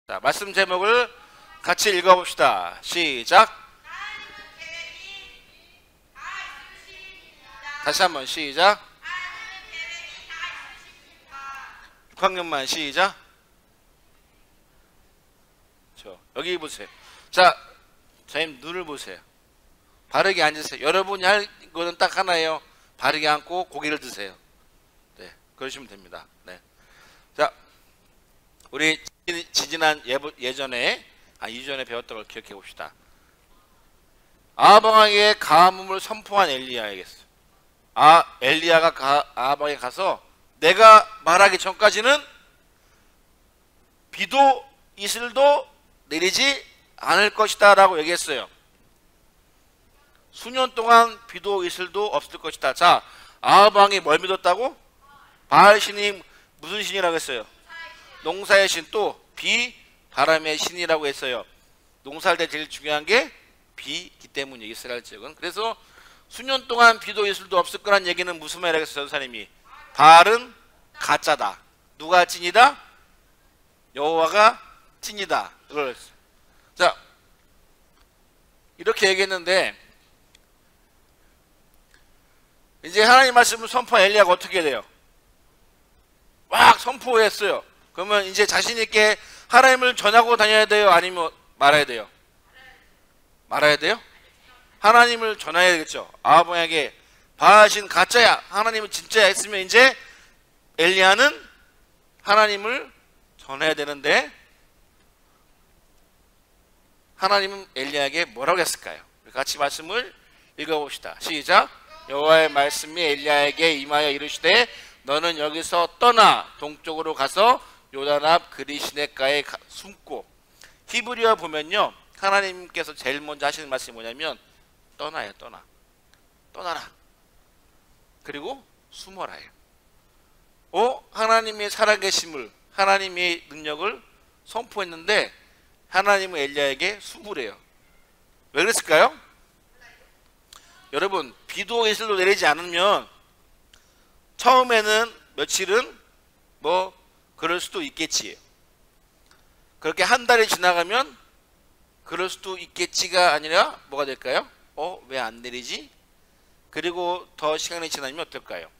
자, 말씀 제목을 같이 읽어봅시다. 시작. 다시 한번 시작. 6학년만 시작. 여기 보세요. 자, 선생님 눈을 보세요. 바르게 앉으세요. 여러분이 할 거는 딱 하나예요. 바르게 앉고 고개를 드세요. 네, 그러시면 됩니다. 네. 자, 우리 지지난 이전에 배웠던 걸 기억해 봅시다. 아합왕에게 가뭄을 선포한 엘리야에게서 엘리야가 아합왕에 가서 내가 말하기 전까지는 비도 이슬도 내리지 않을 것이다 라고 얘기했어요. 수년 동안 비도 이슬도 없을 것이다. 자, 아합왕이 뭘 믿었다고? 바알신이 무슨 신이라고 했어요? 농사의 신, 또 비, 바람의 신이라고 했어요. 농사할 때 제일 중요한 게 비이기 때문이에요. 이스라엘 지역은. 그래서 수년 동안 비도 이슬도 없을 거란 얘기는 무슨 말이라고 했어요? 선생님이 바알은 가짜다. 누가 찐이다? 여호와가 찐이다. 그걸 했어요. 자, 이렇게 얘기했는데 이제 하나님 말씀을 선포한 엘리야가 어떻게 돼요? 막 선포했어요. 그러면 이제 자신 있게 하나님을 전하고 다녀야 돼요? 아니면 말아야 돼요? 말아야 돼요? 하나님을 전해야 되겠죠. 아합왕에게 바알신 가짜야, 하나님은 진짜야 했으면 이제 엘리야는 하나님을 전해야 되는데 하나님은 엘리야에게 뭐라고 했을까요? 같이 말씀을 읽어봅시다. 시작. 여호와의 말씀이 엘리야에게 임하여 이르시되 너는 여기서 떠나 동쪽으로 가서 요단 앞 그리시네가에 숨고. 히브리어 보면요, 하나님께서 제일 먼저 하시는 말씀이 뭐냐면 떠나요. 떠나라. 그리고 숨어라요. 하나님의 살아계심을, 하나님의 능력을 선포했는데 하나님은 엘리야에게 숨으래요. 왜 그랬을까요? 여러분, 비도 이슬도 내리지 않으면 처음에는 며칠은 뭐 그럴 수도 있겠지. 그렇게 한 달이 지나가면 그럴 수도 있겠지가 아니라 뭐가 될까요? 왜 안 내리지? 그리고 더 시간이 지나면 어떨까요?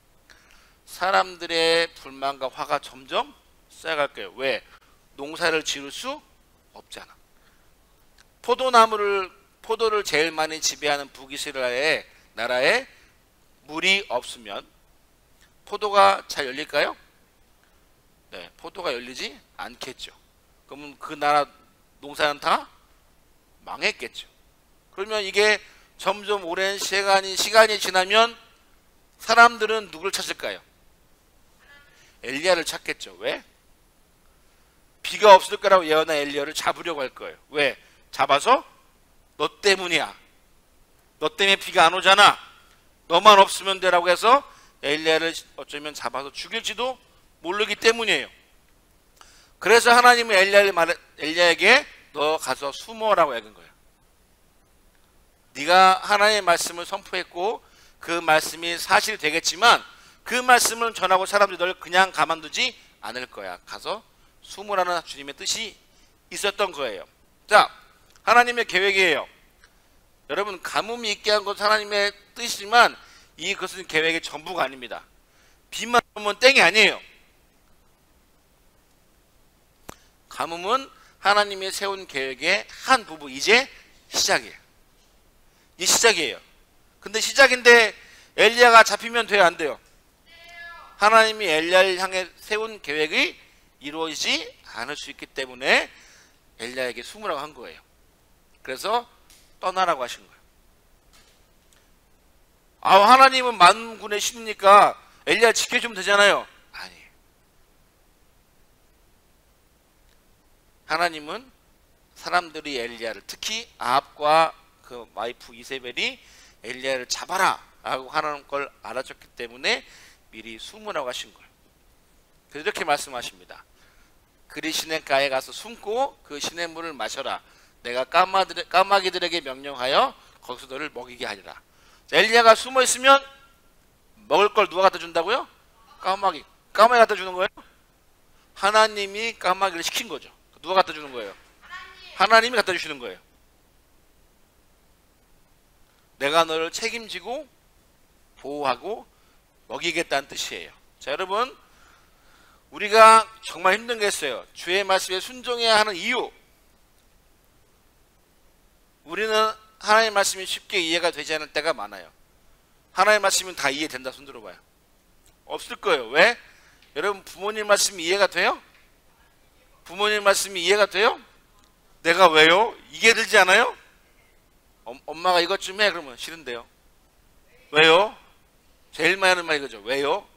사람들의 불만과 화가 점점 쌓여갈 거예요. 왜? 농사를 지을 수 없잖아. 포도를 제일 많이 지배하는 북이스라엘 나라에 물이 없으면 포도가 잘 열릴까요? 네, 포도가 열리지 않겠죠. 그러면 그 나라 농사는 다 망했겠죠. 그러면 이게 점점 오랜 시간이 지나면 사람들은 누굴 찾을까요? 엘리야를 찾겠죠. 왜? 비가 없을 거라고 예언한 엘리야를 잡으려고 할 거예요. 왜? 잡아서 너 때문이야. 너 때문에 비가 안 오잖아. 너만 없으면 되라고 해서 엘리야를 어쩌면 잡아서 죽일지도 모르기 때문이에요. 그래서 하나님은 엘리야에게 너 가서 숨어라고 얘기한 거예요. 네가 하나님의 말씀을 선포했고 그 말씀이 사실이 되겠지만 그 말씀을 전하고 사람들이 널 그냥 가만두지 않을 거야. 가서 숨으라는 주님의 뜻이 있었던 거예요. 자, 하나님의 계획이에요. 여러분, 가뭄이 있게 한 것은 하나님의 뜻이지만 이것은 계획의 전부가 아닙니다. 비만 오면 땡이 아니에요. 가뭄은 하나님이 세운 계획의 한 부분, 이제 시작이에요. 이 시작이에요. 근데 시작인데 엘리야가 잡히면 돼요, 안 돼요? 하나님이 엘리야를 향해 세운 계획이 이루어지지 않을 수 있기 때문에 엘리야에게 숨으라고 한 거예요. 그래서 떠나라고 하신 거예요. 하나님은 만군의 신이니까 엘리야 지켜주면 되잖아요. 아니에요. 하나님은 사람들이 엘리야를, 특히 아합과 그 와이프 이세벨이 엘리야를 잡아라 라고 하는 걸 알아줬기 때문에 미리 숨으라고 하신 거예요. 그래서 이렇게 말씀하십니다. 그리시네가에 가서 숨고 그 시냇물을 마셔라. 내가 까마귀들에게 명령하여 거기서 너를 먹이게 하리라. 엘리야가 숨어 있으면 먹을 걸 누가 갖다 준다고요? 까마귀 갖다 주는 거예요? 하나님이 까마귀를 시킨 거죠. 누가 갖다 주는 거예요? 하나님이 갖다 주시는 거예요. 내가 너를 책임지고 보호하고 먹이겠다는 뜻이에요. 자, 여러분, 우리가 정말 힘든 게 있어요. 주의 말씀에 순종해야 하는 이유. 우리는 하나님의 말씀이 쉽게 이해가 되지 않을 때가 많아요. 하나님의 말씀은 다 이해된다 손 들어봐요. 없을 거예요. 왜? 여러분, 부모님 말씀이 이해가 돼요? 부모님 말씀이 이해가 돼요? 내가 왜요? 이해되지 않아요? 엄마가 이것 좀 해. 그러면 싫은데요. 왜요? 제일 많이 하는 말 이거죠. 왜요?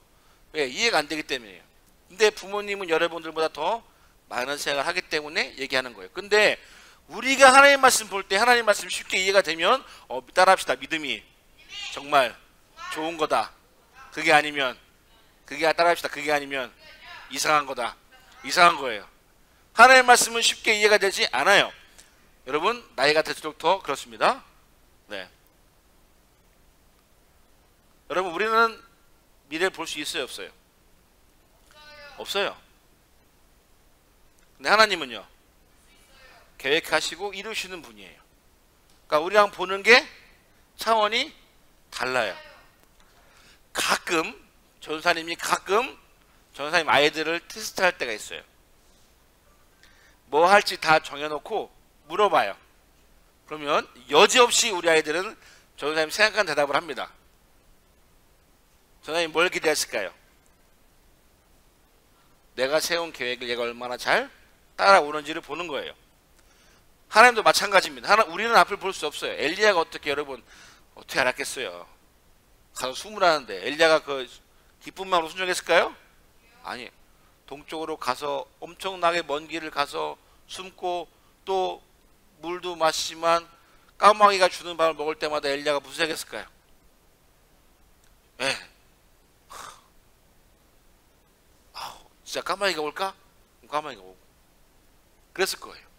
왜? 이해가 안 되기 때문이에요. 근데 부모님은 여러분들보다 더 많은 생각을 하기 때문에 얘기하는 거예요. 근데 우리가 하나님의 말씀 볼 때 하나님의 말씀이 쉽게 이해가 되면 따라합시다. 믿음이 정말 좋은 거다. 그게 아니면 따라합시다. 그게 아니면 이상한 거다. 이상한 거예요. 하나님의 말씀은 쉽게 이해가 되지 않아요. 여러분, 나이가 들수록 더 그렇습니다. 네. 여러분, 우리는 미래를 볼 수 있어요, 없어요? 없어요. 근데 하나님은요, 계획하시고 이루시는 분이에요. 그러니까 우리랑 보는 게 차원이 달라요. 가끔 전사님이 전사님 아이들을 테스트할 때가 있어요. 뭐 할지 다 정해놓고 물어봐요. 그러면 여지없이 우리 아이들은 전사님 생각한 대답을 합니다. 전사님 뭘 기대했을까요? 내가 세운 계획을 얘가 얼마나 잘 따라오는지를 보는 거예요. 하나님도 마찬가지입니다. 우리는 앞을 볼 수 없어요. 엘리야가 여러분 어떻게 알았겠어요? 가서 수문하는데 엘리야가 그 기쁜 마음으로 순종했을까요? 아니, 동쪽으로 가서 엄청나게 먼 길을 가서 숨고 또 물도 마시지만 까마귀가 주는 밥을 먹을 때마다 엘리야가 무슨 생각했을까요? 예. 진짜 까마귀가 올까? 까마귀가 오고 그랬을 거예요.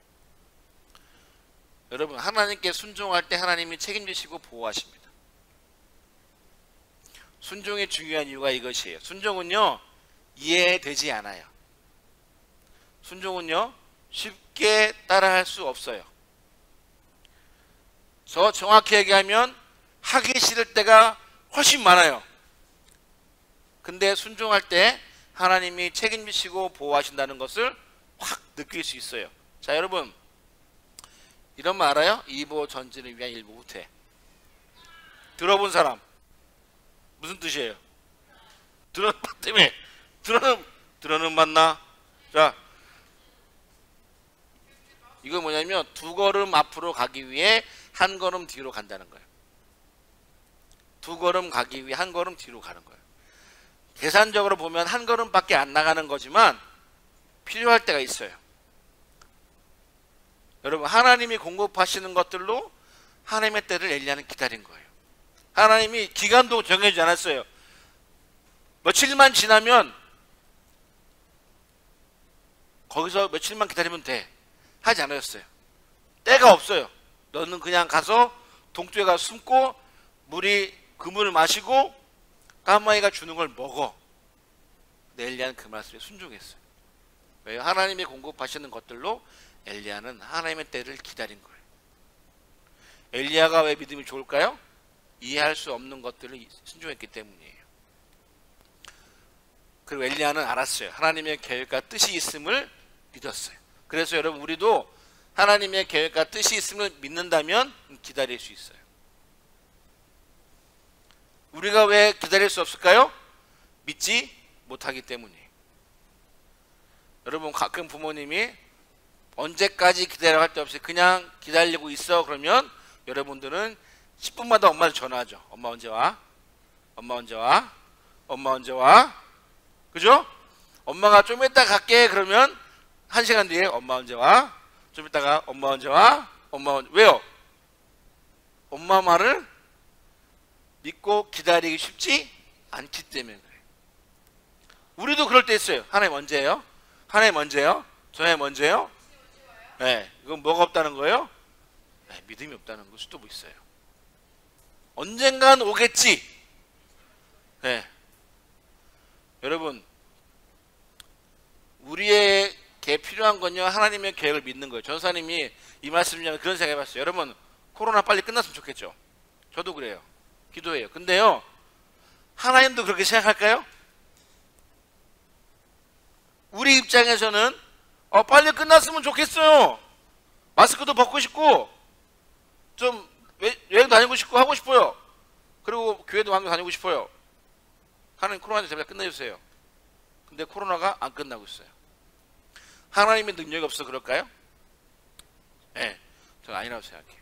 여러분, 하나님께 순종할 때 하나님이 책임지시고 보호하십니다. 순종의 중요한 이유가 이것이에요. 순종은요, 이해되지 않아요. 순종은요, 쉽게 따라할 수 없어요. 저 정확히 얘기하면 하기 싫을 때가 훨씬 많아요. 근데 순종할 때 하나님이 책임지시고 보호하신다는 것을 확 느낄 수 있어요. 자, 여러분, 이런 말 알아요? 이보 전진을 위한 일부 후퇴. 들어본 사람 무슨 뜻이에요? 들어는 때문에 들어는 맞나? 자, 이거 뭐냐면 두 걸음 앞으로 가기 위해 한 걸음 뒤로 간다는 거예요. 두 걸음 가기 위해 한 걸음 뒤로 가는 거예요. 계산적으로 보면 한 걸음밖에 안 나가는 거지만 필요할 때가 있어요. 여러분, 하나님이 공급하시는 것들로 하나님의 때를 엘리야는 기다린 거예요. 하나님이 기간도 정해주지 않았어요. 며칠만 지나면 거기서 며칠만 기다리면 돼 하지 않았어요. 때가 없어요. 너는 그냥 가서 동쪽에 가서 숨고 그물을 마시고 까마귀가 주는 걸 먹어. 근데 엘리야는 그 말씀에 순종했어요. 왜요? 하나님이 공급하시는 것들로 엘리야는 하나님의 때를 기다린 거예요. 엘리야가 왜 믿음이 좋을까요? 이해할 수 없는 것들을 순종했기 때문이에요. 그리고 엘리야는 알았어요. 하나님의 계획과 뜻이 있음을 믿었어요. 그래서 여러분, 우리도 하나님의 계획과 뜻이 있음을 믿는다면 기다릴 수 있어요. 우리가 왜 기다릴 수 없을까요? 믿지 못하기 때문이에요. 여러분, 가끔 부모님이 언제까지 기다려 할 데 없이 그냥 기다리고 있어 그러면 여러분들은 10분마다 엄마한테 전화하죠. 엄마 언제 와? 엄마 언제 와? 엄마 언제 와? 그죠? 엄마가 좀 이따 갈게 그러면 1시간 뒤에 엄마 언제 와? 좀 이따가 엄마 언제 와? 왜요? 엄마 말을 믿고 기다리기 쉽지 않기 때문에 그래요. 우리도 그럴 때 있어요. 하나님 언제예요? 하나님 언제요? 저녁 언제요? 네, 이건 뭐가 없다는 거예요? 네, 믿음이 없다는 걸 수도 있어요. 언젠간 오겠지. 네. 여러분, 우리에게 필요한 필요한 건요, 하나님의 계획을 믿는 거예요. 전사님이 이 말씀을 그런 생각 해봤어요. 여러분, 코로나 빨리 끝났으면 좋겠죠. 저도 그래요. 기도해요. 근데요, 하나님도 그렇게 생각할까요? 우리 입장에서는 빨리 끝났으면 좋겠어요. 마스크도 벗고 싶고 좀 여행 다니고 싶고 하고 싶어요. 그리고 교회도 한번 다니고 싶어요. 하나님 코로나 제발 끝내주세요. 근데 코로나가 안 끝나고 있어요. 하나님의 능력이 없어 그럴까요? 네, 저는 아니라고 생각해요.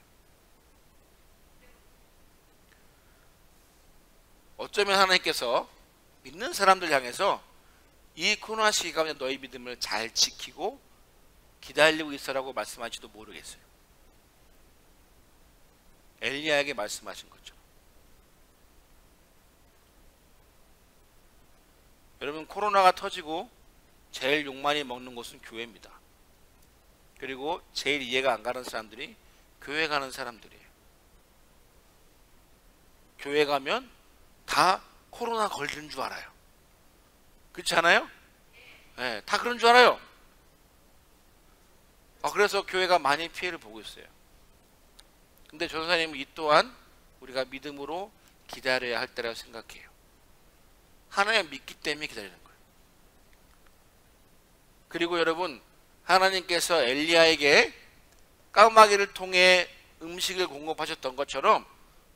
어쩌면 하나님께서 믿는 사람들 향해서 이 코로나 시기 가운데 너희 믿음을 잘 지키고 기다리고 있어라고 말씀하실지도 모르겠어요. 엘리야에게 말씀하신 거죠. 여러분, 코로나가 터지고 제일 욕 많이 먹는 곳은 교회입니다. 그리고 제일 이해가 안 가는 사람들이 교회 가는 사람들이에요. 교회 가면 다 코로나 걸리는 줄 알아요. 그렇지 않아요? 네, 다 그런 줄 알아요. 그래서 교회가 많이 피해를 보고 있어요. 근데 전사님은 이 또한 우리가 믿음으로 기다려야 할 때라고 생각해요. 하나님 믿기 때문에 기다리는 거예요. 그리고 여러분, 하나님께서 엘리야에게 까마귀를 통해 음식을 공급하셨던 것처럼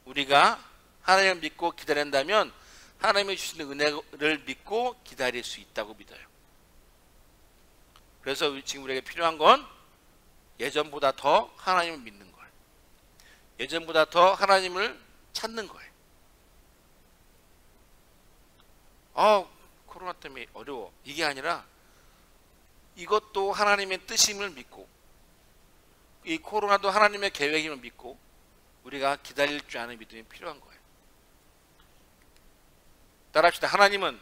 우리가 하나님을 믿고 기다린다면 하나님이 주시는 은혜를 믿고 기다릴 수 있다고 믿어요. 그래서 지금 우리에게 필요한 건 예전보다 더 하나님을 믿는 거예요. 예전보다 더 하나님을 찾는 거예요. 코로나 때문에 어려워. 이게 아니라 이것도 하나님의 뜻임을 믿고 이 코로나도 하나님의 계획임을 믿고 우리가 기다릴 줄 아는 믿음이 필요한 거예요. 따라합시다. 하나님은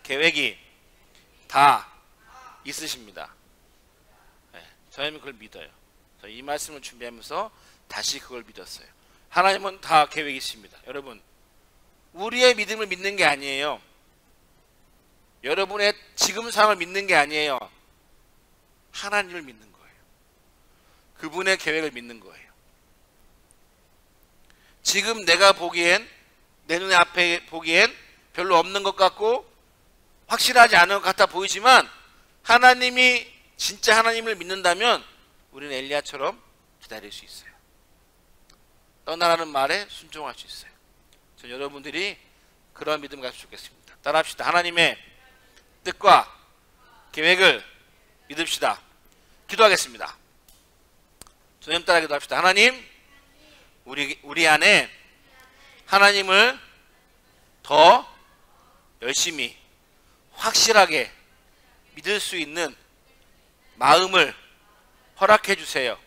계획이 다 있으십니다. 네, 저희는 그걸 믿어요. 이 말씀을 준비하면서 다시 그걸 믿었어요. 하나님은 다 계획이 있습니다. 여러분, 우리의 믿음을 믿는 게 아니에요. 여러분의 지금 상황을 믿는 게 아니에요. 하나님을 믿는 거예요. 그분의 계획을 믿는 거예요. 지금 내가 보기엔, 내 눈에 앞에 보기엔 별로 없는 것 같고 확실하지 않은 것 같아 보이지만 하나님이 진짜 하나님을 믿는다면 우리는 엘리야처럼 기다릴 수 있어요. 떠나라는 말에 순종할 수 있어요. 저 여러분들이 그런 믿음 가지고 좋겠습니다. 따라합시다. 하나님의 뜻과 계획을 믿읍시다. 기도하겠습니다. 저님 따라 기도합시다. 하나님, 우리 안에 하나님을 더 열심히 확실하게 믿을 수 있는 마음을 허락해 주세요.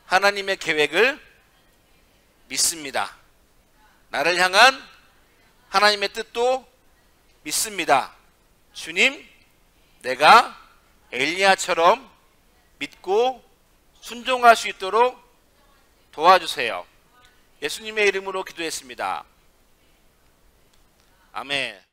하나님의 계획을 믿습니다. 나를 향한 하나님의 뜻도 믿습니다. 주님, 내가 엘리야처럼 믿고 순종할 수 있도록 도와주세요. 예수님의 이름으로 기도했습니다. 아멘.